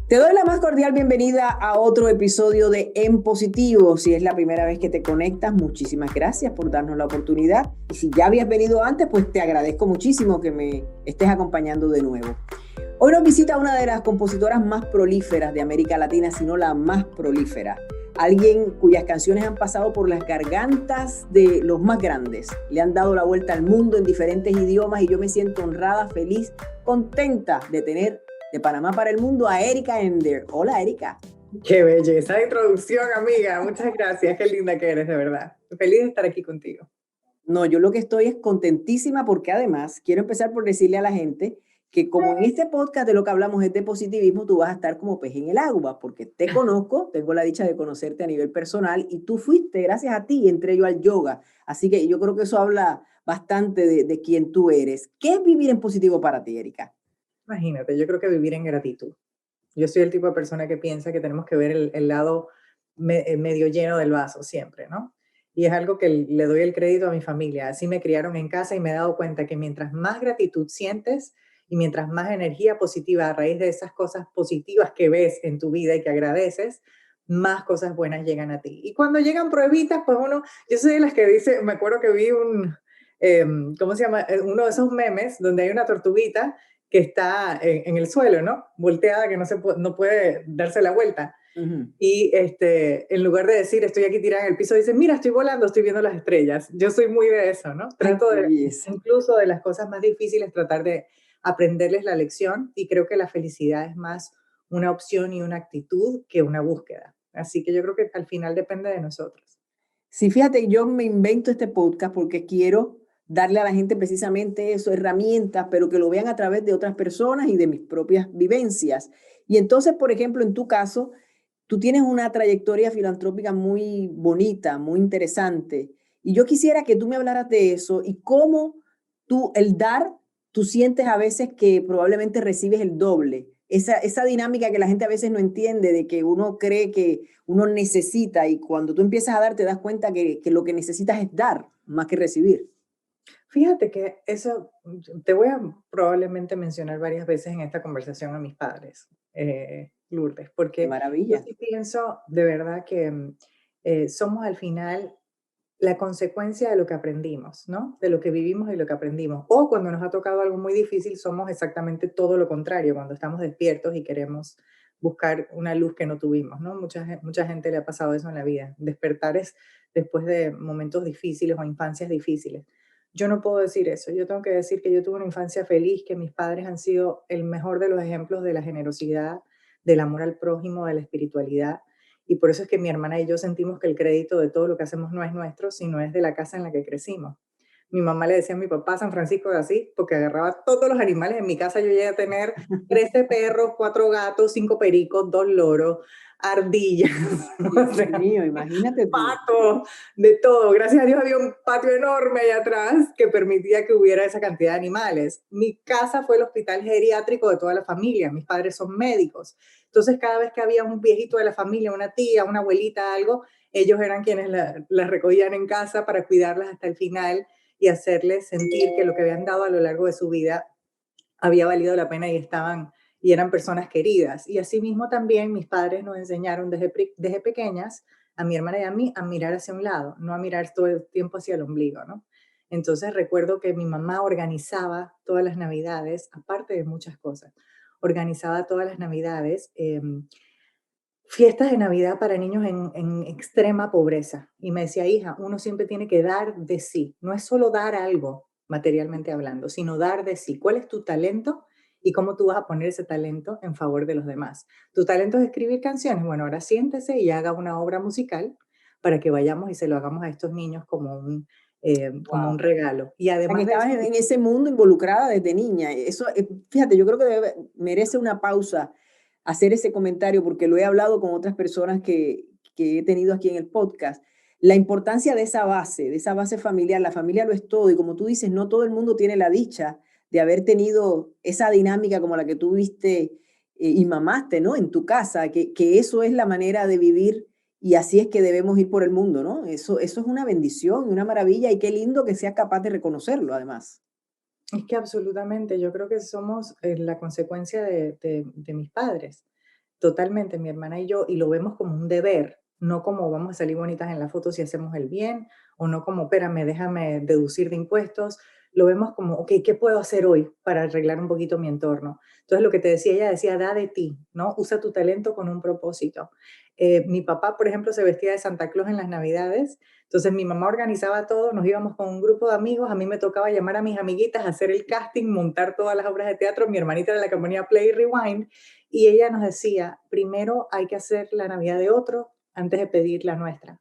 Te doy la más cordial bienvenida a otro episodio de En Positivo. Si es la primera vez que te conectas, muchísimas gracias por darnos la oportunidad. Y si ya habías venido antes, pues te agradezco muchísimo que me estés acompañando de nuevo. Hoy nos visita una de las compositoras más prolíferas de América Latina, si no la más prolífera. Alguien cuyas canciones han pasado por las gargantas de los más grandes. Le han dado la vuelta al mundo en diferentes idiomas y yo me siento honrada, feliz, contenta de tener de Panamá para el mundo a Erika Ender. Hola, Erika. Qué belleza de introducción, amiga. Muchas gracias. Qué linda que eres, de verdad. Feliz de estar aquí contigo. No, yo lo que estoy es contentísima porque además quiero empezar por decirle a la gente que como en este podcast de lo que hablamos es de positivismo, tú vas a estar como pez en el agua, porque te conozco, tengo la dicha de conocerte a nivel personal y tú fuiste, gracias a ti, entré yo al yoga. Así que yo creo que eso habla bastante de quién tú eres. ¿Qué es vivir en positivo para ti, Erika? Imagínate, yo creo que vivir en gratitud. Yo soy el tipo de persona que piensa que tenemos que ver el lado medio lleno del vaso siempre, ¿no? Y es algo que le doy el crédito a mi familia. Así me criaron en casa y me he dado cuenta que mientras más gratitud sientes y mientras más energía positiva a raíz de esas cosas positivas que ves en tu vida y que agradeces, más cosas buenas llegan a ti. Y cuando llegan pruebitas, pues yo soy de las que dice, me acuerdo que vi ¿cómo se llama? Uno de esos memes donde hay una tortuguita que está en el suelo, ¿no? Volteada, que no puede darse la vuelta. Uh-huh. Y en lugar de decir, estoy aquí tirada en el piso, dice, mira, estoy volando, estoy viendo las estrellas. Yo soy muy de eso, ¿no? Trato de, incluso de las cosas más difíciles, tratar de aprenderles la lección, y creo que la felicidad es más una opción y una actitud que una búsqueda. Así que yo creo que al final depende de nosotros. Sí, fíjate, yo me invento este podcast porque quiero darle a la gente precisamente eso, herramientas, pero que lo vean a través de otras personas y de mis propias vivencias. Y entonces, por ejemplo, en tu caso, tú tienes una trayectoria filantrópica muy bonita, muy interesante. Y yo quisiera que tú me hablaras de eso y cómo tú, el dar, tú sientes a veces que probablemente recibes el doble. Esa dinámica que la gente a veces no entiende, de que uno cree que uno necesita y cuando tú empiezas a dar te das cuenta que lo que necesitas es dar más que recibir. Fíjate que eso, te voy a probablemente mencionar varias veces en esta conversación a mis padres, Lourdes, Qué porque yo maravilla. sí pienso de verdad que somos al final la consecuencia de lo que aprendimos, ¿no? De lo que vivimos y lo que aprendimos. O cuando nos ha tocado algo muy difícil, somos exactamente todo lo contrario, cuando estamos despiertos y queremos buscar una luz que no tuvimos, ¿no? Mucha gente le ha pasado eso en la vida, despertares después de momentos difíciles o infancias difíciles. Yo no puedo decir eso, yo tengo que decir que yo tuve una infancia feliz, que mis padres han sido el mejor de los ejemplos de la generosidad, del amor al prójimo, de la espiritualidad, y por eso es que mi hermana y yo sentimos que el crédito de todo lo que hacemos no es nuestro, sino es de la casa en la que crecimos. Mi mamá le decía a mi papá San Francisco de Asís, porque agarraba todos los animales. En mi casa yo llegué a tener 13 perros, 4 gatos, 5 pericos, 2 loros, ardillas, o Dios sea, mío, imagínate tú. patos, de todo. Gracias a Dios había un patio enorme allá atrás que permitía que hubiera esa cantidad de animales. Mi casa fue el hospital geriátrico de toda la familia. Mis padres son médicos. Entonces, cada vez que había un viejito de la familia, una tía, una abuelita, algo, ellos eran quienes las recogían en casa para cuidarlas hasta el final y hacerles sentir que lo que habían dado a lo largo de su vida había valido la pena y eran personas queridas. Y asimismo también mis padres nos enseñaron desde pequeñas, a mi hermana y a mí, a mirar hacia un lado, no a mirar todo el tiempo hacia el ombligo, ¿no? Entonces recuerdo que mi mamá organizaba todas las navidades, aparte de muchas cosas, organizaba todas las navidades, fiestas de Navidad para niños en extrema pobreza. Y me decía, hija, uno siempre tiene que dar de sí. No es solo dar algo, materialmente hablando, sino dar de sí. ¿Cuál es tu talento y cómo tú vas a poner ese talento en favor de los demás? Tu talento es escribir canciones. Bueno, ahora siéntese y haga una obra musical para que vayamos y se lo hagamos a estos niños como un Wow. regalo. Y O sea, que además de estabas eso, en ese mundo involucrada desde niña. Eso, fíjate, yo creo que merece una pausa hacer ese comentario porque lo he hablado con otras personas que he tenido aquí en el podcast. La importancia de esa base familiar. La familia lo es todo y como tú dices, no todo el mundo tiene la dicha de haber tenido esa dinámica como la que tú viste y mamaste, ¿no? En tu casa, que eso es la manera de vivir y así es que debemos ir por el mundo, ¿no? Eso es una bendición, una maravilla y qué lindo que seas capaz de reconocerlo, además. es que absolutamente, yo creo que somos la consecuencia de mis padres. totalmente, mi hermana y yo, y lo vemos como un deber, no como vamos a salir bonitas en la foto si hacemos el bien, o no como, espérame, déjame deducir de impuestos, lo vemos como, ok, ¿qué puedo hacer hoy para arreglar un poquito mi entorno? Entonces, lo que te decía, ella decía, da de ti, ¿no? Usa tu talento con un propósito. Mi papá, por ejemplo, se vestía de Santa Claus en las Navidades, entonces mi mamá organizaba todo, nos íbamos con un grupo de amigos, a mí me tocaba llamar a mis amiguitas, hacer el casting, montar todas las obras de teatro, mi hermanita era la que ponía Play y Rewind, y ella nos decía, primero hay que hacer la Navidad de otro antes de pedir la nuestra.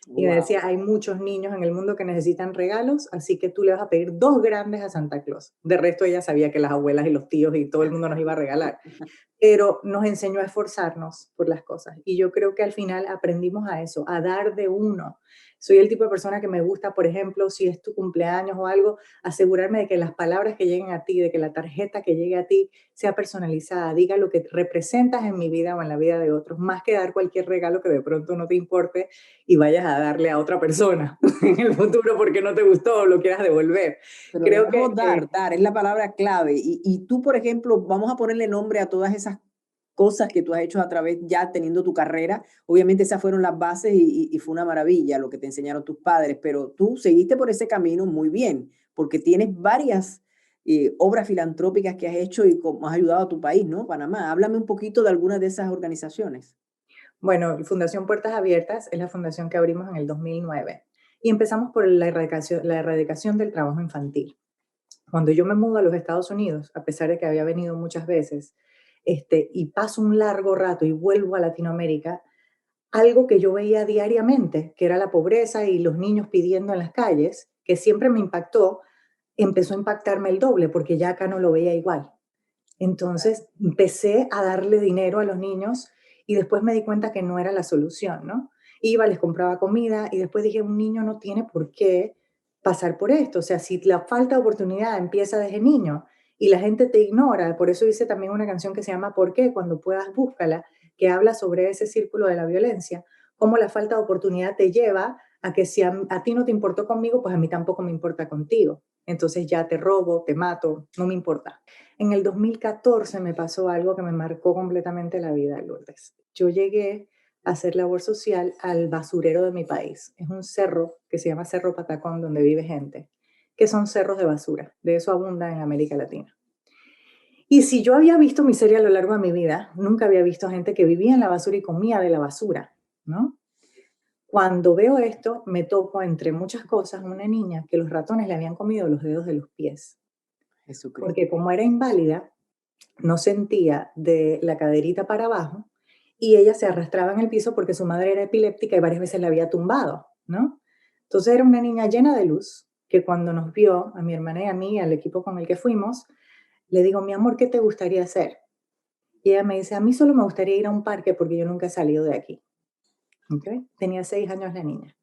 Y me decía, Wow. hay muchos niños en el mundo que necesitan regalos, así que tú le vas a pedir 2 grandes a Santa Claus. De resto, ella sabía que las abuelas y los tíos y todo el mundo nos iba a regalar. Pero nos enseñó a esforzarnos por las cosas. Y yo creo que al final aprendimos a eso, a dar de uno. Soy el tipo de persona que me gusta, por ejemplo, si es tu cumpleaños o algo, asegurarme de que las palabras que lleguen a ti, de que la tarjeta que llegue a ti sea personalizada, diga lo que representas en mi vida o en la vida de otros, más que dar cualquier regalo que de pronto no te importe y vayas a darle a otra persona en el futuro porque no te gustó o lo quieras devolver. Pero Creo debemos dar, es la palabra clave. Y tú, por ejemplo, vamos a ponerle nombre a todas esas cosas que tú has hecho a través, ya teniendo tu carrera. Obviamente esas fueron las bases y fue una maravilla lo que te enseñaron tus padres, pero tú seguiste por ese camino muy bien, porque tienes varias obras filantrópicas que has hecho y cómo has ayudado a tu país, ¿no? Panamá. Háblame un poquito de algunas de esas organizaciones. Bueno, Fundación Puertas Abiertas es la fundación que abrimos en el 2009 y empezamos por la erradicación del trabajo infantil. Cuando yo me mudo a los Estados Unidos, a pesar de que había venido muchas veces, y paso un largo rato y vuelvo a Latinoamérica, algo que yo veía diariamente, que era la pobreza y los niños pidiendo en las calles, que siempre me impactó, empezó a impactarme el doble porque ya acá no lo veía igual. Entonces empecé a darle dinero a los niños y después me di cuenta que no era la solución, ¿no? Iba, les compraba comida y después dije, un niño no tiene por qué pasar por esto. O sea, si la falta de oportunidad empieza desde niño y la gente te ignora, por eso hice también una canción que se llama ¿Por qué? Cuando puedas, búscala, que habla sobre ese círculo de la violencia, cómo la falta de oportunidad te lleva a que si a ti no te importó conmigo, pues a mí tampoco me importa contigo. Entonces ya te robo, te mato, no me importa. En el 2014 me pasó algo que me marcó completamente la vida, Lourdes. Yo llegué a hacer labor social al basurero de mi país. Es un cerro que se llama Cerro Patacón, donde vive gente, que son cerros de basura. De eso abunda en América Latina. Y si yo había visto miseria a lo largo de mi vida, nunca había visto gente que vivía en la basura y comía de la basura, ¿no? Cuando veo esto, me topo, entre muchas cosas, una niña que los ratones le habían comido los dedos de los pies. Porque Jesucristo. como era inválida, no sentía de la caderita para abajo y ella se arrastraba en el piso porque su madre era epiléptica y varias veces la había tumbado, ¿no? Entonces era una niña llena de luz que cuando nos vio, a mi hermana y a mí, al equipo con el que fuimos, le digo, mi amor, ¿qué te gustaría hacer? Y ella me dice, a mí solo me gustaría ir a un parque porque yo nunca he salido de aquí. ¿Okay? Tenía 6 años la niña.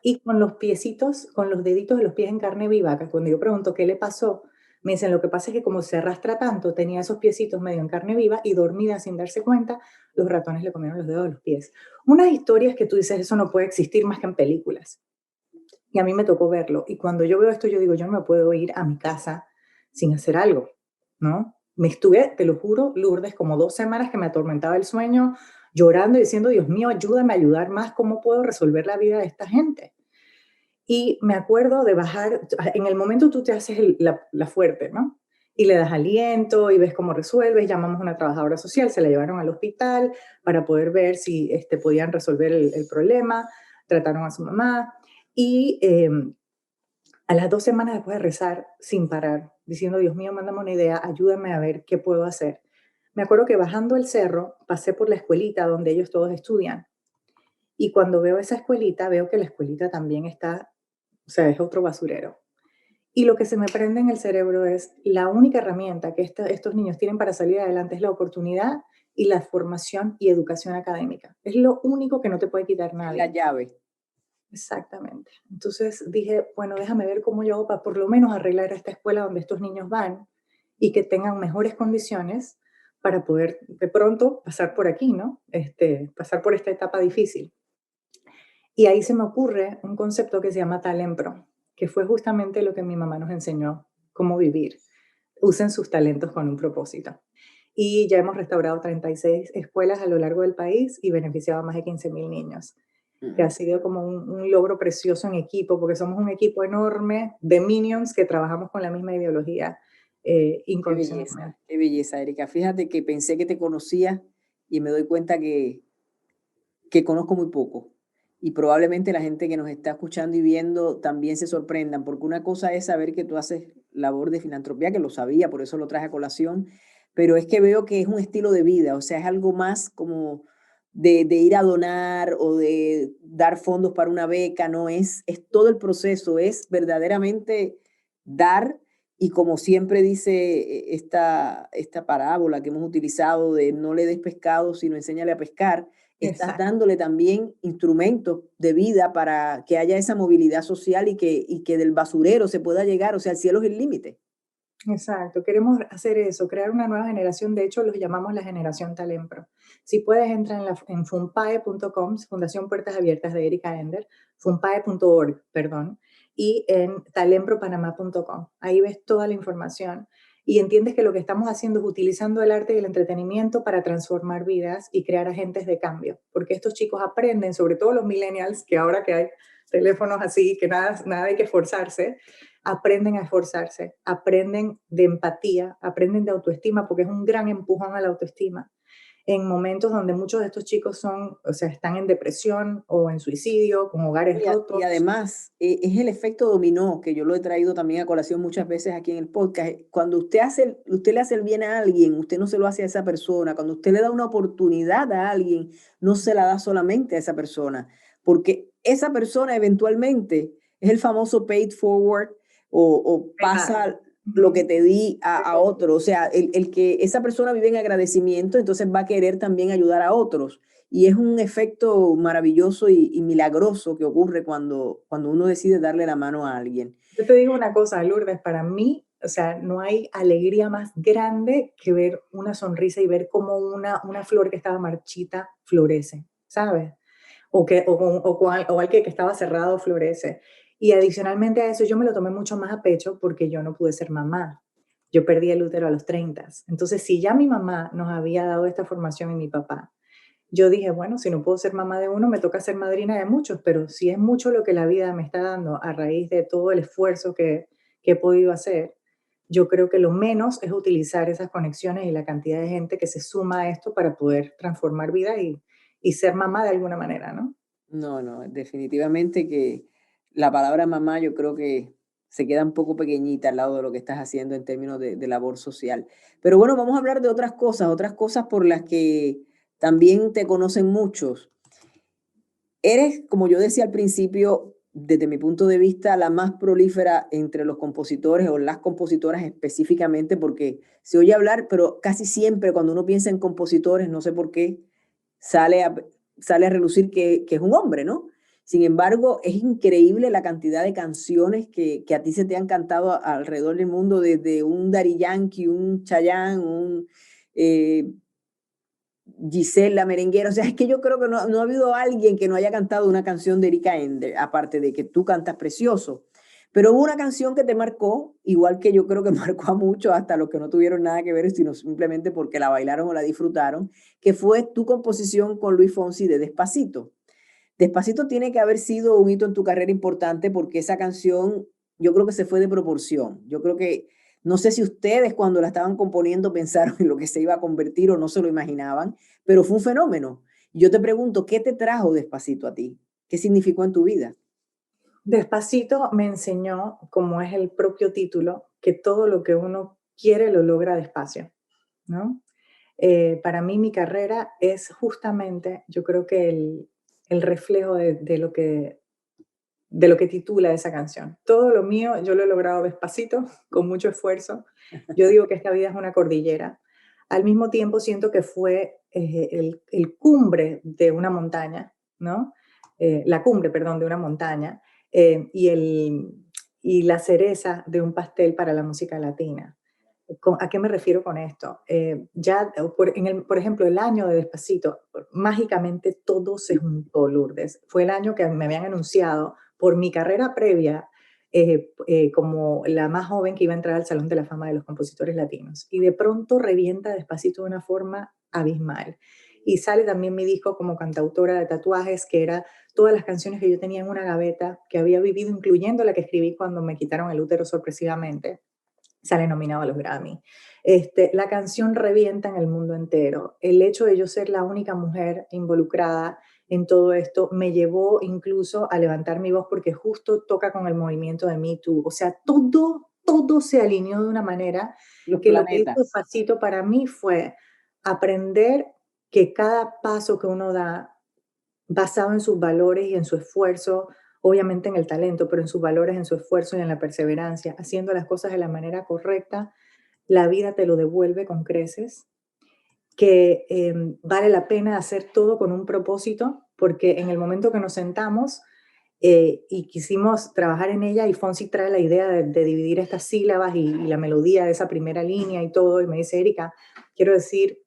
Y con los piecitos, con los deditos de los pies en carne viva, que cuando yo pregunto qué le pasó, me dicen, lo que pasa es que como se arrastra tanto, tenía esos piecitos medio en carne viva y dormida sin darse cuenta, los ratones le comieron los dedos de los pies. Unas historias que tú dices, eso no puede existir más que en películas. Y a mí me tocó verlo. Y cuando yo veo esto, yo digo, yo no me puedo ir a mi casa sin hacer algo, ¿no? Me estuve, te lo juro, Lourdes, como 2 semanas que me atormentaba el sueño, llorando y diciendo, Dios mío, ayúdame a ayudar más, ¿cómo puedo resolver la vida de esta gente? Y me acuerdo de bajar, en el momento tú te haces la fuerte, ¿no? Y le das aliento y ves cómo resuelves, llamamos a una trabajadora social, se la llevaron al hospital para poder ver si podían resolver el problema, trataron a su mamá y a las 2 semanas después de rezar sin parar, diciendo, Dios mío, mándame una idea, ayúdame a ver qué puedo hacer. Me acuerdo que bajando el cerro pasé por la escuelita donde ellos todos estudian y cuando veo esa escuelita, veo que la escuelita también está, o sea, es otro basurero. Y lo que se me prende en el cerebro es la única herramienta que estos niños tienen para salir adelante es la oportunidad y la formación y educación académica. Es lo único que no te puede quitar Es la nadie. llave. Exactamente. Entonces dije, bueno, déjame ver cómo yo hago para por lo menos arreglar esta escuela donde estos niños van y que tengan mejores condiciones para poder de pronto pasar por aquí, ¿no? Pasar por esta etapa difícil. Y ahí se me ocurre un concepto que se llama Talempro, que fue justamente lo que mi mamá nos enseñó, cómo vivir. Usen sus talentos con un propósito. y ya hemos restaurado 36 escuelas a lo largo del país y beneficiado a más de 15.000 niños, que ha Mm. sido como un logro precioso en equipo, porque somos un equipo enorme de Minions que trabajamos con la misma ideología incondicionalmente. Qué belleza, Erika. Fíjate que pensé que te conocía y me doy cuenta que conozco muy poco. Y probablemente la gente que nos está escuchando y viendo también se sorprendan, porque una cosa es saber que tú haces labor de filantropía, que lo sabía, por eso lo traje a colación, pero es que veo que es un estilo de vida, o sea, es algo más como de ir a donar o de dar fondos para una beca, no es todo el proceso, es verdaderamente dar y como siempre dice esta parábola que hemos utilizado de no le des pescado, sino enséñale a pescar, estás Exacto. dándole también instrumentos de vida para que haya esa movilidad social y que del basurero se pueda llegar, o sea, el cielo es el límite. Exacto, queremos hacer eso, crear una nueva generación, de hecho los llamamos la generación Talempro. Si puedes, entra en funpae.com, Fundación Puertas Abiertas de Erika Ender, funpae.org, perdón, y en talempropanamá.com. Ahí ves toda la información y entiendes que lo que estamos haciendo es utilizando el arte y el entretenimiento para transformar vidas y crear agentes de cambio, porque estos chicos aprenden, sobre todo los millennials, que ahora que hay teléfonos así, que nada hay que esforzarse, aprenden a esforzarse, aprenden de empatía, aprenden de autoestima, porque es un gran empujón a la autoestima. En momentos donde muchos de estos chicos son, o sea, están en depresión o en suicidio, con hogares Y rotos. además, es el efecto dominó, que yo lo he traído también a colación muchas veces aquí en el podcast. Cuando usted le hace el bien a alguien, usted no se lo hace a esa persona. Cuando usted le da una oportunidad a alguien, no se la da solamente a esa persona, porque esa persona eventualmente es el famoso paid forward o Pegada. pasa lo que Ujú. te di a otro. O sea, el que esa persona vive en agradecimiento, entonces va a querer también ayudar a otros. Y es un efecto maravilloso y milagroso que ocurre cuando uno decide darle la mano a alguien. Yo te digo una cosa, Lourdes, para mí, o sea, no hay alegría más grande que ver una sonrisa y ver cómo una flor que estaba marchita florece, ¿sabes? O al que estaba cerrado florece. Y adicionalmente a eso, yo me lo tomé mucho más a pecho porque yo no pude ser mamá. Yo perdí el útero a los 30. Entonces, si ya mi mamá nos había dado esta formación y mi papá, yo dije, bueno, si no puedo ser mamá de uno, me toca ser madrina de muchos, pero si es mucho lo que la vida me está dando a raíz de todo el esfuerzo que he podido hacer, yo creo que lo menos es utilizar esas conexiones y la cantidad de gente que se suma a esto para poder transformar vida y ser mamá de alguna manera, ¿no? No, no, definitivamente que la palabra mamá yo creo que se queda un poco pequeñita al lado de lo que estás haciendo en términos de labor social. Pero bueno, vamos a hablar de otras cosas por las que también te conocen muchos. Eres, como yo decía al principio, desde mi punto de vista, la más prolífera entre los compositores o las compositoras específicamente, porque se oye hablar, pero casi siempre cuando uno piensa en compositores, no sé por qué, sale a, sale a relucir que es un hombre, ¿no? Sin embargo, es increíble la cantidad de canciones que a ti se te han cantado alrededor del mundo, desde un Daddy Yankee, un Chayanne, un eh, Giselle, la merenguera. O sea, es que yo creo que no ha habido alguien que no haya cantado una canción de Erika Ender, aparte de que tú cantas precioso. Pero hubo una canción que te marcó, igual que yo creo que marcó a muchos, hasta los que no tuvieron nada que ver, sino simplemente porque la bailaron o la disfrutaron, que fue tu composición con Luis Fonsi de Despacito. Despacito tiene que haber sido un hito en tu carrera importante porque esa canción yo creo que se fue de proporción. Yo creo que, no sé si ustedes cuando la estaban componiendo pensaron en lo que se iba a convertir o no se lo imaginaban, pero fue un fenómeno. Yo te pregunto, ¿qué te trajo Despacito a ti? ¿Qué significó en tu vida? Despacito me enseñó, como es el propio título, que todo lo que uno quiere lo logra despacio, ¿no? Para mí mi carrera es justamente, yo creo que el reflejo de lo que titula esa canción. Todo lo mío yo lo he logrado despacito, con mucho esfuerzo. Yo digo que esta vida es una cordillera. Al mismo tiempo siento que fue el cumbre de una montaña, ¿no? La cumbre, perdón, de una montaña y la cereza de un pastel para la música latina. ¿A qué me refiero con esto? Por ejemplo, el año de Despacito, mágicamente todo se juntó, Lourdes. Fue el año que me habían anunciado por mi carrera previa como la más joven que iba a entrar al Salón de la Fama de los Compositores Latinos. Y de pronto revienta Despacito de una forma abismal. Y sale también mi disco como cantautora de tatuajes, que era todas las canciones que yo tenía en una gaveta, que había vivido, incluyendo la que escribí cuando me quitaron el útero sorpresivamente. Sale nominado a los Grammy. La canción revienta en el mundo entero. El hecho de yo ser la única mujer involucrada en todo esto me llevó incluso a levantar mi voz porque justo toca con el movimiento de Me Too. O sea, todo se alineó de una manera Los que lo que hizo planetas. Despacito para mí fue aprender que cada paso que uno da basado en sus valores y en su esfuerzo, obviamente en el talento, pero en sus valores, en su esfuerzo y en la perseverancia, haciendo las cosas de la manera correcta, la vida te lo devuelve con creces, que vale la pena hacer todo con un propósito, porque en el momento que nos sentamos y quisimos trabajar en ella, y Fonsi trae la idea de dividir estas sílabas y la melodía de esa primera línea y todo, y me dice, Erika, quiero decir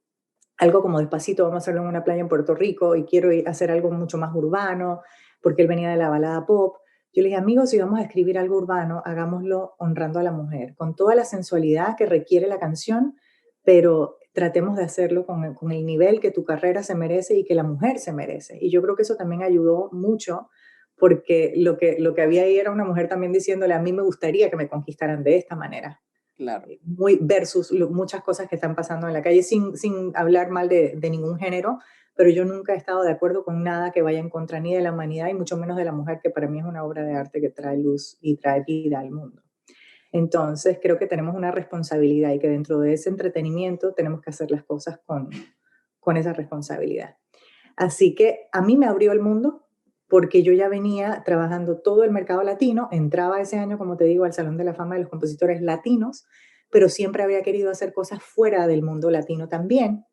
algo como Despacito, vamos a hacerlo en una playa en Puerto Rico, y quiero hacer algo mucho más urbano, porque él venía de la balada pop. Yo le dije, amigos, si vamos a escribir algo urbano, hagámoslo honrando a la mujer, con toda la sensualidad que requiere la canción, pero tratemos de hacerlo con el nivel que tu carrera se merece y que la mujer se merece. Y yo creo que eso también ayudó mucho, porque lo que había ahí era una mujer también diciéndole, a mí me gustaría que me conquistaran de esta manera. Claro. Muy versus muchas cosas que están pasando en la calle, sin hablar mal de ningún género, pero yo nunca he estado de acuerdo con nada que vaya en contra ni de la humanidad y mucho menos de la mujer, que para mí es una obra de arte que trae luz y trae vida al mundo. Entonces creo que tenemos una responsabilidad y que dentro de ese entretenimiento tenemos que hacer las cosas con esa responsabilidad. Así que a mí me abrió el mundo porque yo ya venía trabajando todo el mercado latino, entraba ese año, como te digo, al Salón de la Fama de los Compositores Latinos, pero siempre había querido hacer cosas fuera del mundo latino también,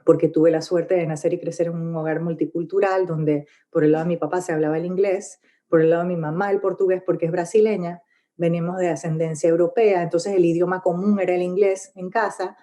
porque tuve la suerte de nacer y crecer en un hogar multicultural donde por el lado de mi papá se hablaba el inglés, por el lado de mi mamá el portugués porque es brasileña, venimos de ascendencia europea, entonces el idioma común era el inglés en casa,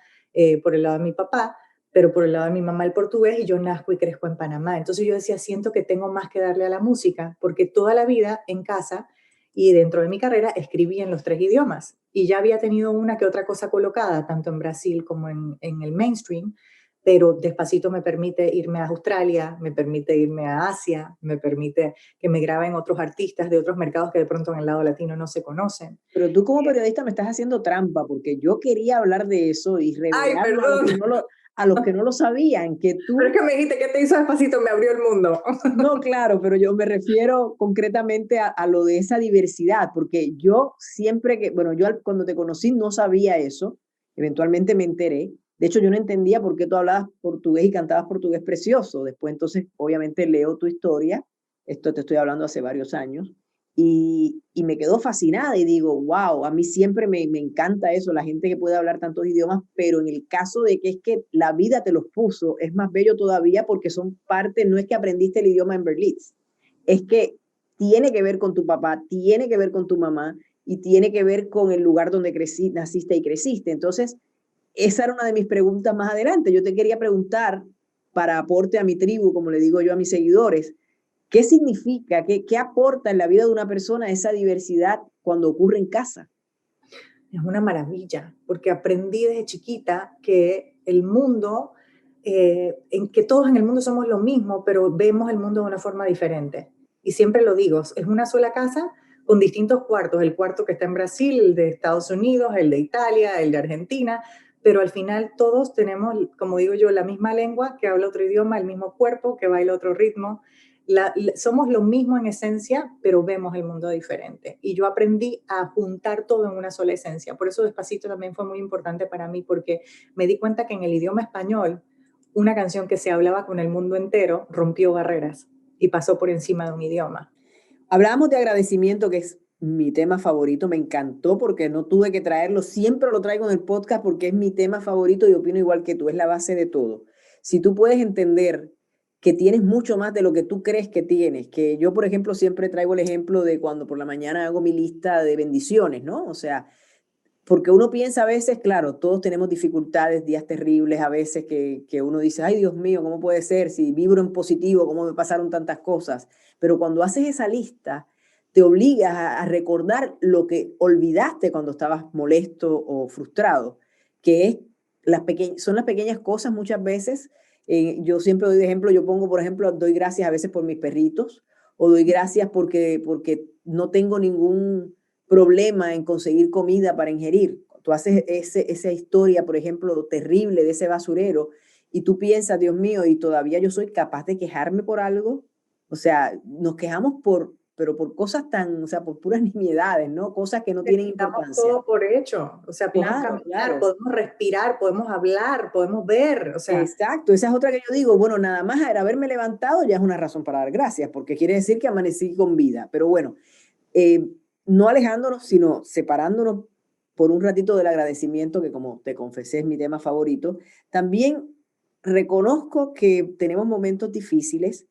por el lado de mi papá, pero por el lado de mi mamá el portugués, y yo nazco y crezco en Panamá. Entonces yo decía, siento que tengo más que darle a la música, porque toda la vida en casa y dentro de mi carrera escribí en los tres idiomas, y ya había tenido una que otra cosa colocada, tanto en Brasil como en el mainstream, pero Despacito me permite irme a Australia, me permite irme a Asia, me permite que me graben otros artistas de otros mercados que de pronto en el lado latino no se conocen. Pero tú como periodista me estás haciendo trampa porque yo quería hablar de eso y Ay, revelarlo a los perdón, que a los que no lo sabían, que pero es tú. que me dijiste que te hizo Despacito, me abrió el mundo. No, claro, pero yo me refiero concretamente a lo de esa diversidad, porque yo siempre que, bueno, cuando te conocí no sabía eso, eventualmente me enteré. De hecho, yo no entendía por qué tú hablabas portugués y cantabas portugués precioso. Después, entonces, obviamente leo tu historia, esto te estoy hablando hace varios años, y me quedo fascinada y digo, wow, a mí siempre me encanta eso, la gente que puede hablar tantos idiomas, pero en el caso de que es que la vida te los puso, es más bello todavía porque son parte, no es que aprendiste el idioma en Berlín, es que tiene que ver con tu papá, tiene que ver con tu mamá y tiene que ver con el lugar donde naciste y creciste. Entonces, esa era una de mis preguntas más adelante. Yo te quería preguntar, para aporte a mi tribu, como le digo yo a mis seguidores, ¿qué significa, qué aporta en la vida de una persona esa diversidad cuando ocurre en casa? Es una maravilla, porque aprendí desde chiquita que el mundo, en que todos en el mundo somos lo mismo, pero vemos el mundo de una forma diferente. Y siempre lo digo, es una sola casa con distintos cuartos, el cuarto que está en Brasil, el de Estados Unidos, el de Italia, el de Argentina, pero al final todos tenemos, como digo yo, la misma lengua, que habla otro idioma, el mismo cuerpo, que baila otro ritmo. Somos lo mismo en esencia, pero vemos el mundo diferente. Y yo aprendí a juntar todo en una sola esencia. Por eso Despacito también fue muy importante para mí, porque me di cuenta que en el idioma español, una canción que se hablaba con el mundo entero rompió barreras y pasó por encima de un idioma. Hablábamos de agradecimiento, que es mi tema favorito, me encantó porque no tuve que traerlo, siempre lo traigo en el podcast porque es mi tema favorito y opino igual que tú, es la base de todo. Si tú puedes entender que tienes mucho más de lo que tú crees que tienes, que yo, por ejemplo, siempre traigo el ejemplo de cuando por la mañana hago mi lista de bendiciones, ¿no? O sea, porque uno piensa a veces, claro, todos tenemos dificultades, días terribles, a veces que uno dice, ay Dios mío, ¿cómo puede ser? Si vibro en positivo, ¿cómo me pasaron tantas cosas? Pero cuando haces esa lista, te obligas a recordar lo que olvidaste cuando estabas molesto o frustrado, que es son las pequeñas cosas muchas veces. Yo siempre doy de ejemplo, yo pongo, por ejemplo, doy gracias a veces por mis perritos, o doy gracias porque no tengo ningún problema en conseguir comida para ingerir. Tú haces esa historia, por ejemplo, terrible de ese basurero, y tú piensas, Dios mío, y todavía yo soy capaz de quejarme por algo. O sea, nos quejamos pero por cosas tan, o sea, por puras nimiedades, ¿no? Cosas que no tienen Damos importancia. todo por hecho. O sea, podemos Claro, caminar, claro. podemos respirar, podemos hablar, podemos ver. O sea, Exacto, esa es otra que yo digo, bueno, nada más era haberme levantado ya es una razón para dar gracias, porque quiere decir que amanecí con vida. Pero bueno, eh, no alejándonos, sino separándonos por un ratito del agradecimiento, que como te confesé es mi tema favorito, también reconozco que tenemos momentos difíciles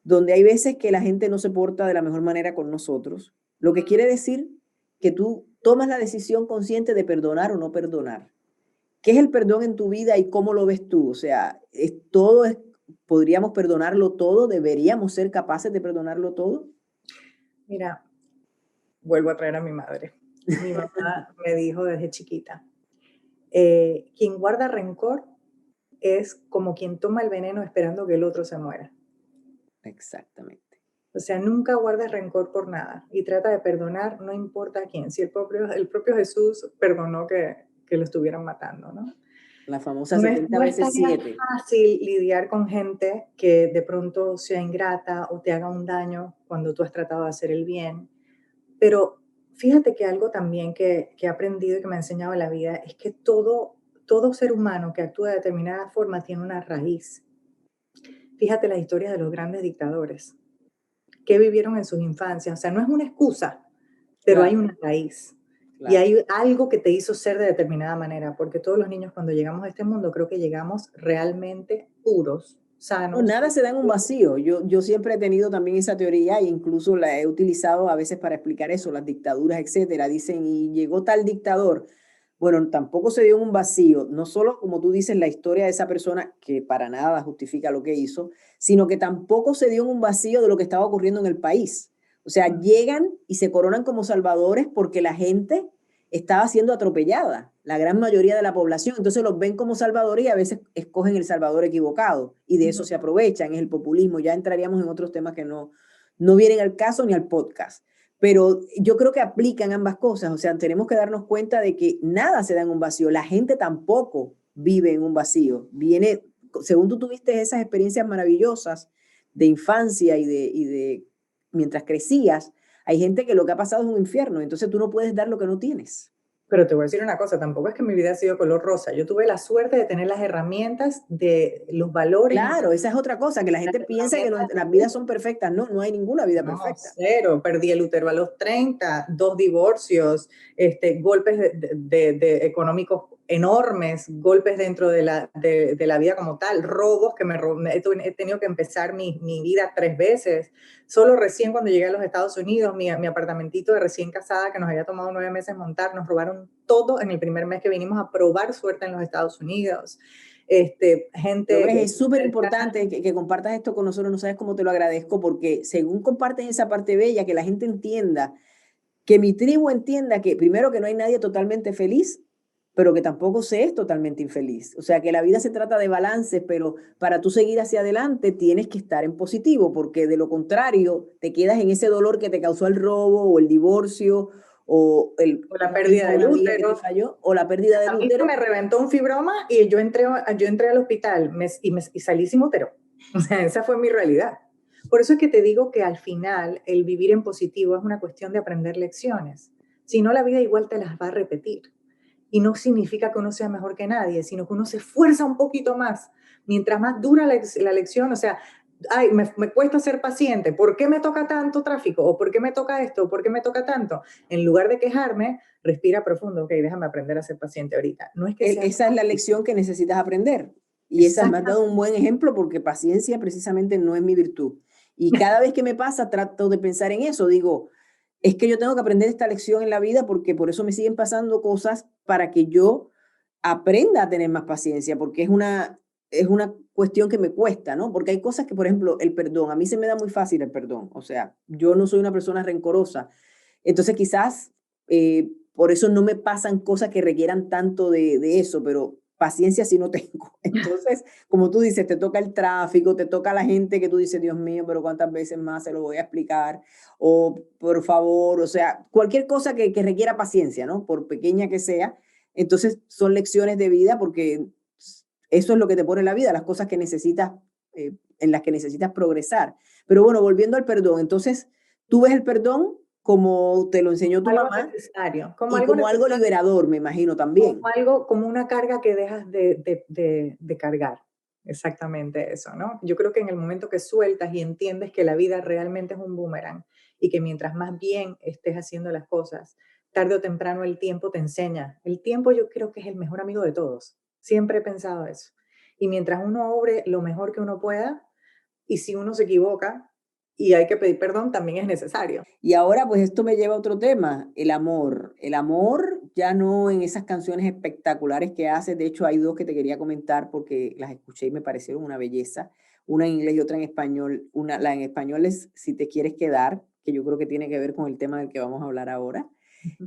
donde hay veces que la gente no se porta de la mejor manera con nosotros, lo que quiere decir que tú tomas la decisión consciente de perdonar o no perdonar. ¿Qué es el perdón en tu vida y cómo lo ves tú? O sea, podríamos perdonarlo todo, deberíamos ser capaces de perdonarlo todo. mira, vuelvo a traer a mi madre. Mi mamá me dijo desde chiquita, quien guarda rencor es como quien toma el veneno esperando que el otro se muera. Exactamente. O sea, nunca guardes rencor por nada y trata de perdonar, no importa a quién. Si el propio Jesús perdonó que lo estuvieran matando, ¿no? La famosa No es, 70 no es veces tarea 7. fácil lidiar con gente que de pronto sea ingrata o te haga un daño cuando tú has tratado de hacer el bien. Pero fíjate que algo también que he aprendido y que me ha enseñado la vida es que todo ser humano que actúa de determinada forma tiene una raíz. Fíjate las historias de los grandes dictadores que vivieron en sus infancias. O sea, no es una excusa, pero hay Claro, una raíz. Y claro. hay algo que te hizo ser de determinada manera, porque todos los niños cuando llegamos a este mundo creo que llegamos realmente puros, No, sanos. nada se da en un vacío. Yo siempre he tenido también esa teoría e incluso la he utilizado a veces para explicar eso, las dictaduras, etcétera. Dicen, y llegó tal dictador. Bueno, tampoco se dio en un vacío. No solo, como tú dices, la historia de esa persona, que para nada justifica lo que hizo, sino que tampoco se dio en un vacío de lo que estaba ocurriendo en el país. O sea, llegan y se coronan como salvadores porque la gente estaba siendo atropellada, la gran mayoría de la población. Entonces los ven como salvadores y a veces escogen el salvador equivocado y de eso se aprovechan, es el populismo. Ya entraríamos en otros temas que no vienen al caso ni al podcast. Pero yo creo que aplican ambas cosas, o sea, tenemos que darnos cuenta de que nada se da en un vacío, la gente tampoco vive en un vacío, viene, según tú tuviste esas experiencias maravillosas de infancia y de mientras crecías, hay gente que lo que ha pasado es un infierno, entonces tú no puedes dar lo que no tienes. Pero te voy a decir una cosa, tampoco es que mi vida ha sido color rosa. Yo tuve la suerte de tener las herramientas de los valores. Claro, esa es otra cosa, que la gente piensa que las vidas son perfectas. No, no hay ninguna vida No, perfecta. cero. Perdí el útero a los 30, 2 divorcios, golpes económicos enormes, golpes dentro de la vida como tal, robos que he tenido que empezar mi vida 3 veces. Solo recién cuando llegué a los Estados Unidos, mi apartamentito de recién casada que nos había tomado 9 meses montar, nos robaron todo en el primer mes que vinimos a probar suerte en los Estados Unidos. Pero ves, Gente es súper cercana. importante que compartas esto con nosotros, no sabes cómo te lo agradezco, porque según compartes esa parte bella, que la gente entienda, que mi tribu entienda que primero que no hay nadie totalmente feliz, pero que tampoco se es totalmente infeliz. O sea, que la vida se trata de balances, pero para tú seguir hacia adelante tienes que estar en positivo, porque de lo contrario te quedas en ese dolor que te causó el robo o el divorcio o O la un amigo pérdida o del una amiga que te útero. falló o la pérdida del A mí se útero. me reventó un fibroma y yo entré al hospital y salí sin útero. O sea, esa fue mi realidad. Por eso es que te digo que al final el vivir en positivo es una cuestión de aprender lecciones. Si no, la vida igual te las va a repetir. Y no significa que uno sea mejor que nadie, sino que uno se esfuerza un poquito más. Mientras más dura la lección, o sea, ay, me cuesta ser paciente, ¿por qué me toca tanto tráfico? ¿O por qué me toca esto? ¿Por qué me toca tanto? En lugar de quejarme, respira profundo, ok, déjame aprender a ser paciente ahorita. No es que sea Esa es la fácil. lección que necesitas aprender. Y esa me has dado un Exactamente. buen ejemplo porque paciencia precisamente no es mi virtud. Y cada vez que me pasa trato de pensar en eso. Digo, es que yo tengo que aprender esta lección en la vida porque por eso me siguen pasando cosas para que yo aprenda a tener más paciencia, porque es una cuestión que me cuesta, ¿no? Porque hay cosas que, por ejemplo, el perdón, a mí se me da muy fácil el perdón, o sea, yo no soy una persona rencorosa, entonces quizás por eso no me pasan cosas que requieran tanto de eso, pero paciencia sí no tengo. Entonces, como tú dices, te toca el tráfico, te toca la gente que tú dices, Dios mío, pero cuántas veces más se lo voy a explicar, o por favor, o sea, cualquier cosa que requiera paciencia, ¿no? Por pequeña que sea. Entonces, son lecciones de vida porque eso es lo que te pone la vida, las cosas que necesitas, en las que necesitas progresar. Pero bueno, volviendo al perdón, entonces tú ves el perdón como te lo enseñó tu Algo mamá necesario, y como algo liberador, me imagino como también. algo, como una carga que dejas de cargar. Exactamente eso, ¿no? Yo creo que en el momento que sueltas y entiendes que la vida realmente es un boomerang y que mientras más bien estés haciendo las cosas, tarde o temprano el tiempo te enseña. El tiempo yo creo que es el mejor amigo de todos. Siempre he pensado eso. Y mientras uno obre lo mejor que uno pueda, y si uno se equivoca y hay que pedir perdón, también es necesario. Y ahora, pues esto me lleva a otro tema, el amor. El amor ya no en esas canciones espectaculares que haces. De hecho, hay dos que te quería comentar porque las escuché y me parecieron una belleza. Una en inglés y otra en español. La en español es Si te quieres quedar, que yo creo que tiene que ver con el tema del que vamos a hablar ahora.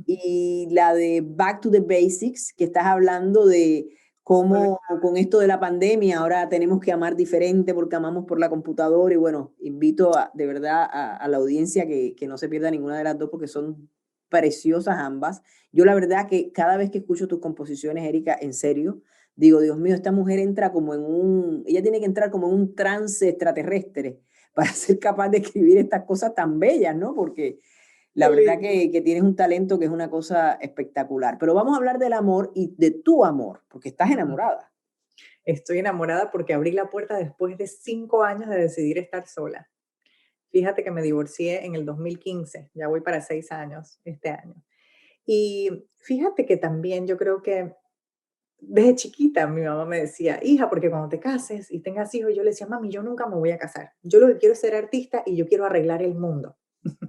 Y la de Back to the Basics, que estás hablando de cómo con esto de la pandemia ahora tenemos que amar diferente porque amamos por la computadora. Y bueno, invito de verdad a la audiencia que no se pierda ninguna de las dos porque son preciosas ambas. Yo la verdad que cada vez que escucho tus composiciones, Erika, en serio, digo, Dios mío, esta mujer entra como ella tiene que entrar como en un trance extraterrestre para ser capaz de escribir estas cosas tan bellas, ¿no? Porque la Qué verdad lindo. que tienes un talento que es una cosa espectacular. Pero vamos a hablar del amor y de tu amor, porque estás enamorada. Estoy enamorada porque abrí la puerta después de 5 años de decidir estar sola. Fíjate que me divorcié en el 2015, ya voy para 6 años este año. Y fíjate que también yo creo que desde chiquita mi mamá me decía, hija, porque cuando te cases y tengas hijos, yo le decía, mami, yo nunca me voy a casar. Yo lo que quiero es ser artista y yo quiero arreglar el mundo.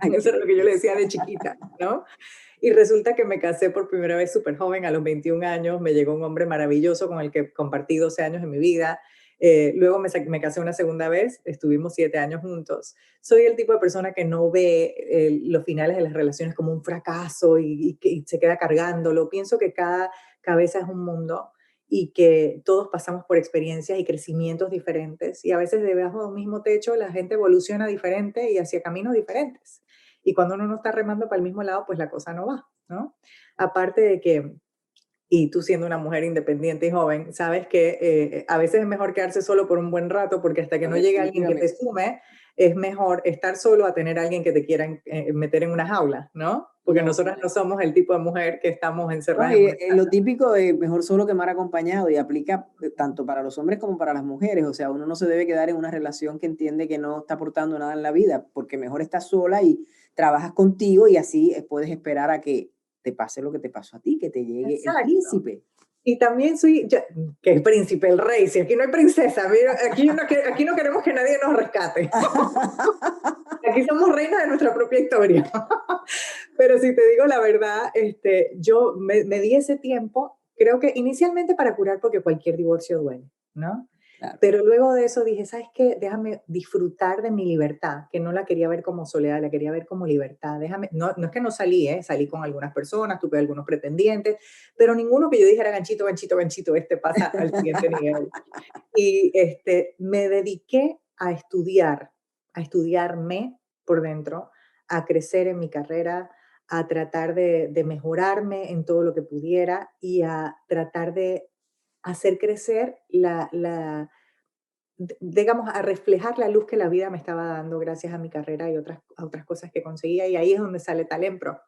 Ay, Eso qué era lo que yo le belleza. decía de chiquita, ¿no? Y resulta que me casé por primera vez súper joven, a los 21 años, me llegó un hombre maravilloso con el que compartí 12 años en mi vida. Luego me casé una segunda vez, estuvimos 7 años juntos. Soy el tipo de persona que no ve los finales de las relaciones como un fracaso y se queda cargándolo. Pienso que cada cabeza es un mundo y que todos pasamos por experiencias y crecimientos diferentes y a veces debajo de un mismo techo la gente evoluciona diferente y hacia caminos diferentes. Y cuando uno no está remando para el mismo lado, pues la cosa no va, ¿no? Aparte de que, y tú siendo una mujer independiente y joven, sabes que a veces es mejor quedarse solo por un buen rato, porque hasta que No, no llegue alguien que te definitivamente. sume, es mejor estar solo a tener a alguien que te quiera meter en una jaula, ¿no? Porque No, nosotras no somos el tipo de mujer que estamos no, encerradas en y, una lo casa. típico de mejor solo que mal acompañado y aplica tanto para los hombres como para las mujeres. O sea, uno no se debe quedar en una relación que entiende que no está aportando nada en la vida, porque mejor estás sola y trabajas contigo y así puedes esperar a que te pase lo que te pasó a ti, que te llegue el Exacto. príncipe. Y también soy, que es príncipe, el rey, si aquí no hay princesa, mira, aquí no queremos que nadie nos rescate. Aquí somos reinas de nuestra propia historia. Pero si te digo la verdad, yo me di ese tiempo, creo que inicialmente para curar, porque cualquier divorcio duele, ¿no? Claro. Pero luego de eso dije, ¿sabes qué? Déjame disfrutar de mi libertad, que no la quería ver como soledad, la quería ver como libertad. Déjame, no, no es que no salí, ¿eh? Salí con algunas personas, tuve algunos pretendientes, pero ninguno que yo dijera, ganchito, ganchito, ganchito, este pasa al siguiente nivel. Y me dediqué a estudiarme por dentro, a crecer en mi carrera, a tratar de mejorarme en todo lo que pudiera y a tratar de hacer crecer digamos, a reflejar la luz que la vida me estaba dando gracias a mi carrera y a otras cosas que conseguía. Y ahí es donde sale Talempro.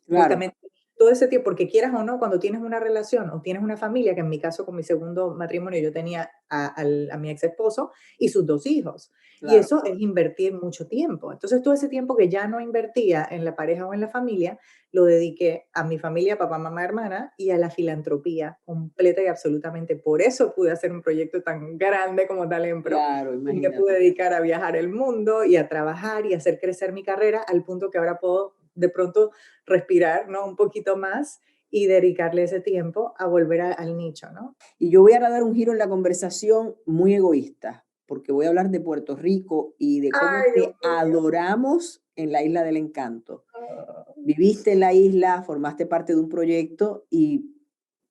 Claro. Justamente todo ese tiempo, porque quieras o no, cuando tienes una relación o tienes una familia, que en mi caso con mi segundo matrimonio yo tenía a mi ex esposo y sus 2 hijos, y Claro. eso es invertir mucho tiempo. Entonces todo ese tiempo que ya no invertía en la pareja o en la familia, lo dediqué a mi familia, papá, mamá, hermana, y a la filantropía completa y absolutamente. Por eso pude hacer un proyecto tan grande como Talempro Claro, y me pude imagínate. dedicar a viajar el mundo y a trabajar y a hacer crecer mi carrera al punto que ahora puedo de pronto respirar, ¿no? Un poquito más y dedicarle ese tiempo a volver al nicho, ¿no? Y yo voy a dar un giro en la conversación muy egoísta, porque voy a hablar de Puerto Rico y de cómo Ay, Dios te mío. adoramos en la Isla del Encanto. Ah, Viviste en la isla, formaste parte de un proyecto y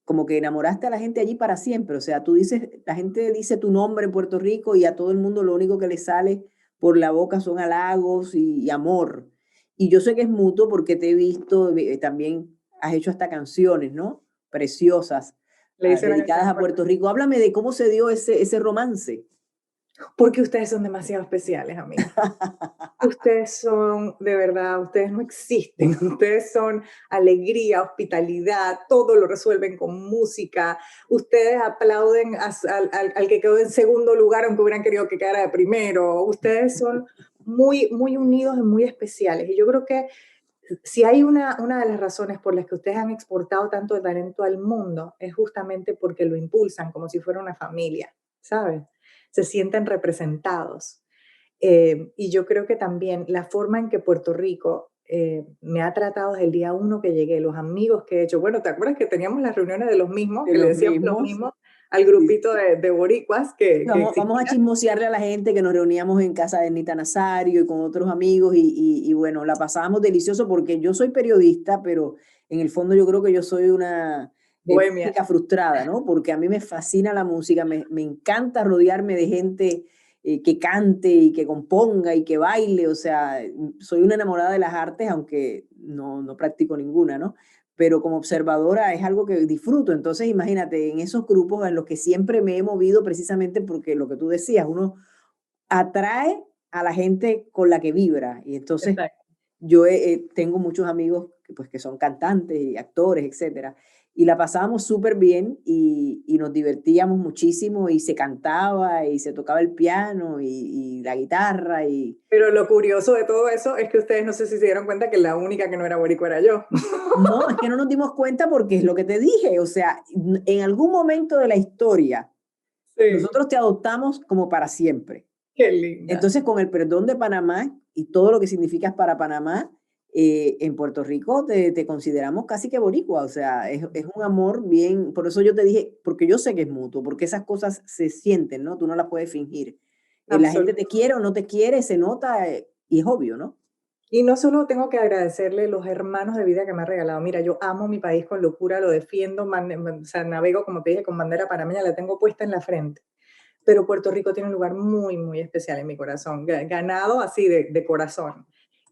como que enamoraste a la gente allí para siempre. O sea, tú dices, la gente dice tu nombre en Puerto Rico y a todo el mundo lo único que le sale por la boca son halagos y amor. Y yo sé que es mutuo porque te he visto, también has hecho hasta canciones, ¿no? Preciosas, le hice una dedicadas canción a Puerto Rico. Háblame de cómo se dio ese romance. porque ustedes son demasiado especiales, amiga. Ustedes son, de verdad, ustedes no existen. Ustedes son alegría, hospitalidad, todo lo resuelven con música. Ustedes aplauden al que quedó en segundo lugar, aunque hubieran querido que quedara de primero. Ustedes son muy, muy unidos y muy especiales. Y yo creo que si hay una de las razones por las que ustedes han exportado tanto talento al mundo, es justamente porque lo impulsan como si fuera una familia, ¿sabes? Se sienten representados. Y yo creo que también la forma en que Puerto Rico me ha tratado desde el día uno que llegué, los amigos que he hecho, bueno, ¿te acuerdas que teníamos las reuniones de los mismos, De que le los decíamos lo mismos. mismo al Sí, grupito sí. de boricuas que Vamos a existía? chismosearle a la gente que nos reuníamos en casa de Nita Nazario y con otros amigos y bueno, la pasábamos delicioso porque yo soy periodista, pero en el fondo yo creo que yo soy una Bohemia. música frustrada, ¿no? Porque a mí me fascina la música, me encanta rodearme de gente que cante y que componga y que baile, o sea, soy una enamorada de las artes, aunque no practico ninguna, ¿no? Pero como observadora es algo que disfruto. Entonces, imagínate, en esos grupos en los que siempre me he movido precisamente porque lo que tú decías, uno atrae a la gente con la que vibra. Y entonces Exacto. yo tengo muchos amigos que, pues, que son cantantes y actores, etcétera. Y la pasábamos súper bien y nos divertíamos muchísimo y se cantaba y se tocaba el piano y la guitarra y Pero lo curioso de todo eso es que ustedes no sé si se dieron cuenta que la única que no era boricua era yo. no, es que no nos dimos cuenta porque es lo que te dije, o sea, en algún momento de la historia Sí, nosotros te adoptamos como para siempre. qué linda. Entonces, con el perdón de Panamá y todo lo que significas para Panamá, en Puerto Rico te consideramos casi que boricua, o sea, es un amor bien, por eso yo te dije, porque yo sé que es mutuo, porque esas cosas se sienten, ¿no? Tú no las puedes fingir. La gente te Absolutamente. quiere o no te quiere, se nota y es obvio, ¿no? Y no solo tengo que agradecerle los hermanos de vida que me ha regalado. Mira, yo amo mi país con locura, lo defiendo, o sea, navego, como te dije, con bandera panameña, la tengo puesta en la frente. Pero Puerto Rico tiene un lugar muy, muy especial en mi corazón, ganado así de corazón.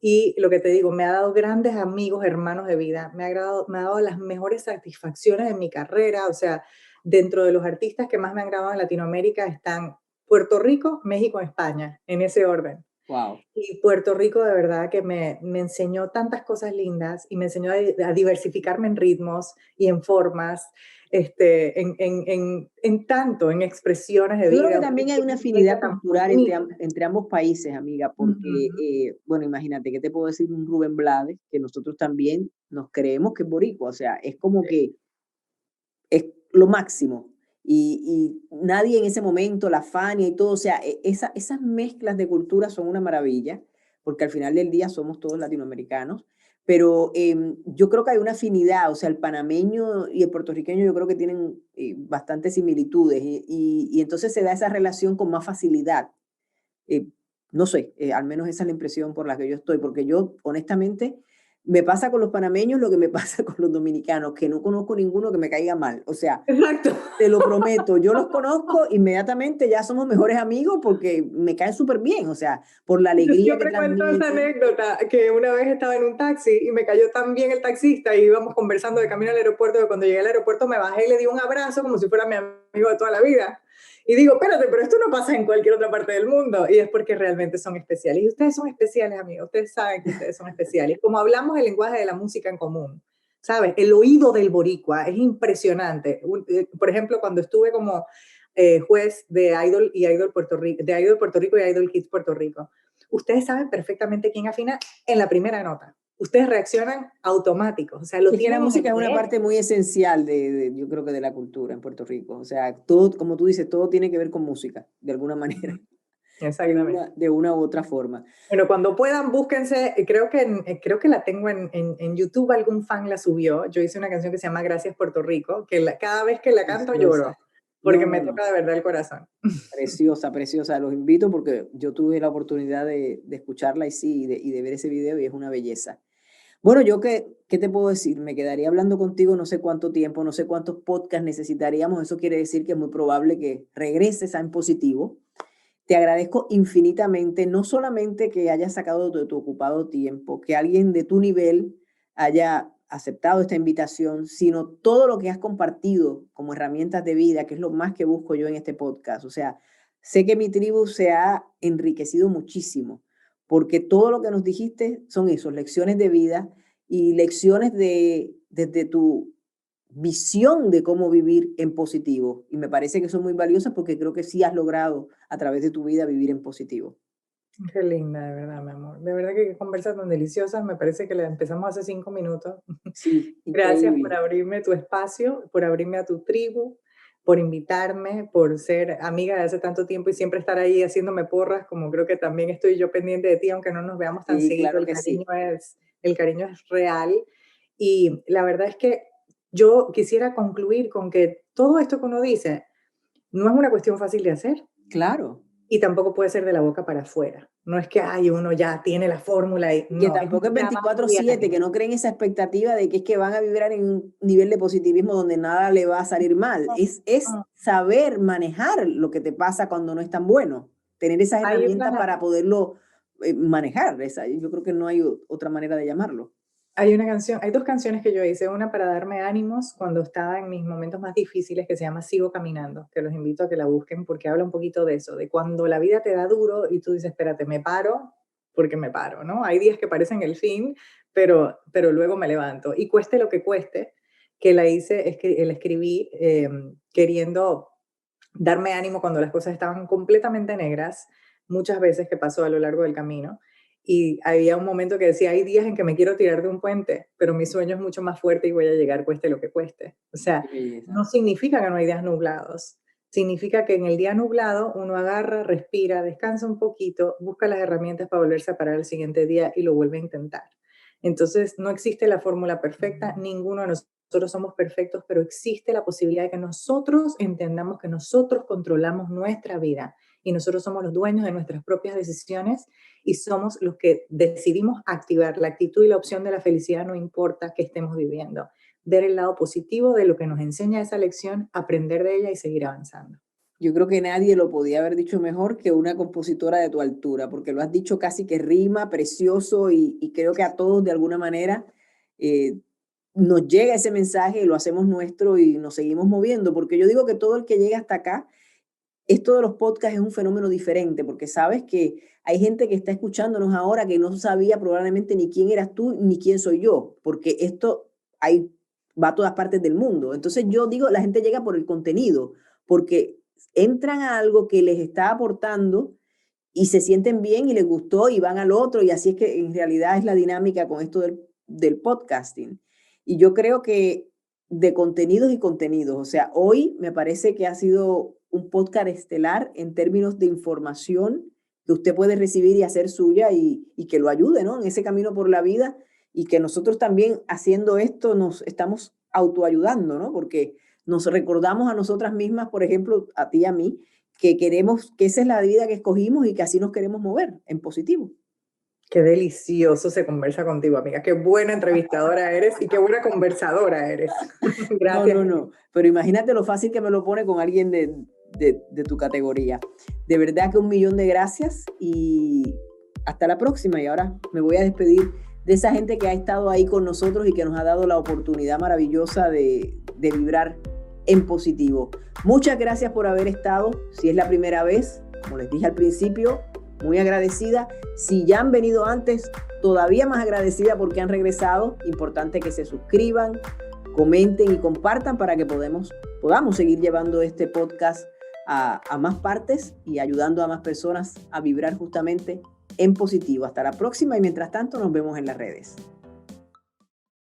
Y lo que te digo, me ha dado grandes amigos, hermanos de vida, me ha dado las mejores satisfacciones en mi carrera. O sea, dentro de los artistas que más me han grabado en Latinoamérica están Puerto Rico, México, España, en ese orden. Wow. Y Puerto Rico de verdad que me enseñó tantas cosas lindas y me enseñó a diversificarme en ritmos y en formas, en tanto, en expresiones de Yo creo que vida. Ustedes también hay una tienen una isla afinidad tan cultural bonita. entre ambos países, amiga, porque, Ujú. bueno, imagínate, ¿qué te puedo decir? Un Rubén Blades, que nosotros también nos creemos que es boricua, o sea, es como que es lo máximo. Y nadie en ese momento, la Fania y todo, o sea, esas mezclas de culturas son una maravilla, porque al final del día somos todos latinoamericanos, pero yo creo que hay una afinidad, o sea, el panameño y el puertorriqueño yo creo que tienen bastantes similitudes y entonces se da esa relación con más facilidad. Eh, no sé, al menos esa es la impresión por la que yo estoy, porque yo honestamente me pasa con los panameños lo que me pasa con los dominicanos, que no conozco ninguno que me caiga mal. O sea, Exacto. te lo prometo, yo los conozco, inmediatamente ya somos mejores amigos porque me caen súper bien, o sea, por la Yo alegría que siempre cuento esa transmiten. anécdota, que una vez estaba en un taxi y me cayó tan bien el taxista y íbamos conversando de camino al aeropuerto, que cuando llegué al aeropuerto me bajé y le di un abrazo como si fuera mi amigo de toda la vida. Y digo, espérate, pero esto no pasa en cualquier otra parte del mundo. Y es porque realmente son especiales. Y ustedes son especiales, amigos. Ustedes saben que ustedes son especiales. Como hablamos el lenguaje de la música en común, ¿sabes? El oído del boricua es impresionante. Por ejemplo, cuando estuve como juez de Idol y Idol Puerto Rico, de Idol Puerto Rico y Idol Kids Puerto Rico, ustedes saben perfectamente quién afina en la primera nota. Ustedes reaccionan automáticos, o sea, lo Es que la tienen en música el es una ADN. parte muy esencial yo creo que de la cultura en Puerto Rico. O sea, todo, como tú dices, todo tiene que ver con música, de alguna manera. Exactamente. de una u otra forma. Bueno, cuando puedan, búsquense, creo que la tengo en YouTube, algún fan la subió. Yo hice una canción que se llama Gracias Puerto Rico, que cada vez que la canto Preciosa. lloro, porque No, me no, no. toca de verdad el corazón. Preciosa, preciosa. Los invito porque yo tuve la oportunidad de escucharla y sí, y de ver ese video y es una belleza. Bueno, yo qué te puedo decir, me quedaría hablando contigo no sé cuánto tiempo, no sé cuántos podcasts necesitaríamos, eso quiere decir que es muy probable que regreses a En Positivo. Te agradezco infinitamente, no solamente que hayas sacado de tu ocupado tiempo, que alguien de tu nivel haya aceptado esta invitación, sino todo lo que has compartido como herramientas de vida, que es lo más que busco yo en este podcast. O sea, sé que mi tribu se ha enriquecido muchísimo, porque todo lo que nos dijiste son esos, lecciones de vida y lecciones desde tu visión de cómo vivir en positivo. Y me parece que son muy valiosas porque creo que sí has logrado a través de tu vida vivir en positivo. Qué linda, de verdad, mi amor. De verdad que qué conversas tan deliciosas. Me parece que la empezamos hace 5 minutos. Sí, Gracias por increíble. abrirme tu espacio, por abrirme a tu tribu, por invitarme, por ser amiga de hace tanto tiempo y siempre estar ahí haciéndome porras, como creo que también estoy yo pendiente de ti, aunque no nos veamos tan Sí, seguido, claro que sí. el cariño es real. Y la verdad es que yo quisiera concluir con que todo esto que uno dice no es una cuestión fácil de hacer. Claro. Y tampoco puede ser de la boca para afuera. No es que, ay, uno ya tiene la fórmula y Y que no, es un tampoco es trabajo 24/7, diario. que no creen esa expectativa de que es que van a vibrar en un nivel de positivismo donde nada le va a salir mal. Es Mm. saber manejar lo que te pasa cuando no es tan bueno. Tener esas Hay herramientas una, para poderlo manejar. Yo creo que no hay otra manera de llamarlo. hay una canción, hay dos canciones que yo hice, una para darme ánimos cuando estaba en mis momentos más difíciles, que se llama Sigo Caminando, que los invito a que la busquen porque habla un poquito de eso, de cuando la vida te da duro y tú dices, espérate, me paro porque me paro, ¿no? Hay días que parecen el fin, pero luego me levanto. Y cueste lo que cueste, que la hice, la escribí queriendo darme ánimo cuando las cosas estaban completamente negras, muchas veces que pasó a lo largo del camino. Y había un momento que decía, hay días en que me quiero tirar de un puente, pero mi sueño es mucho más fuerte y voy a llegar cueste lo que cueste. O sea, Qué belleza. no significa que no hay días nublados. Significa que en el día nublado uno agarra, respira, descansa un poquito, busca las herramientas para volverse a parar el siguiente día y lo vuelve a intentar. Entonces, no existe la fórmula perfecta, ninguno de nosotros somos perfectos, pero existe la posibilidad de que nosotros entendamos que nosotros controlamos nuestra vida y nosotros somos los dueños de nuestras propias decisiones y somos los que decidimos activar la actitud y la opción de la felicidad, no importa qué estemos viviendo. Ver el lado positivo de lo que nos enseña esa lección, aprender de ella y seguir avanzando. Yo creo que nadie lo podía haber dicho mejor que una compositora de tu altura, porque lo has dicho casi que rima, precioso, y creo que a todos de alguna manera eh, nos llega ese mensaje y lo hacemos nuestro y nos seguimos moviendo, porque yo digo que todo el que llega hasta acá, esto de los podcasts es un fenómeno diferente, porque sabes que hay gente que está escuchándonos ahora que no sabía probablemente ni quién eras tú ni quién soy yo, porque esto va a todas partes del mundo. Entonces yo digo, la gente llega por el contenido, porque entran a algo que les está aportando y se sienten bien y les gustó y van al otro, y así es que en realidad es la dinámica con esto del podcasting. Y yo creo que de contenidos y contenidos, o sea, hoy me parece que ha sido un podcast estelar en términos de información que usted puede recibir y hacer suya y que lo ayude, ¿no? En ese camino por la vida, y que nosotros también haciendo esto nos estamos autoayudando, ¿no? Porque nos recordamos a nosotras mismas, por ejemplo, a ti y a mí, que queremos, que esa es la vida que escogimos y que así nos queremos mover en positivo. Qué delicioso se conversa contigo, amiga. Qué buena entrevistadora eres y qué buena conversadora eres. No, Gracias. no, no, pero imagínate lo fácil que me lo pone con alguien de tu categoría. De verdad que 1.000.000 de gracias y hasta la próxima. Y ahora me voy a despedir de esa gente que ha estado ahí con nosotros y que nos ha dado la oportunidad maravillosa de vibrar en positivo. Muchas gracias por haber estado. Si es la primera vez, como les dije al principio, muy agradecida. Si ya han venido antes, todavía más agradecida porque han regresado. Importante que se suscriban, comenten y compartan para que podamos seguir llevando este podcast a más partes y ayudando a más personas a vibrar justamente en positivo. Hasta la próxima y mientras tanto nos vemos en las redes.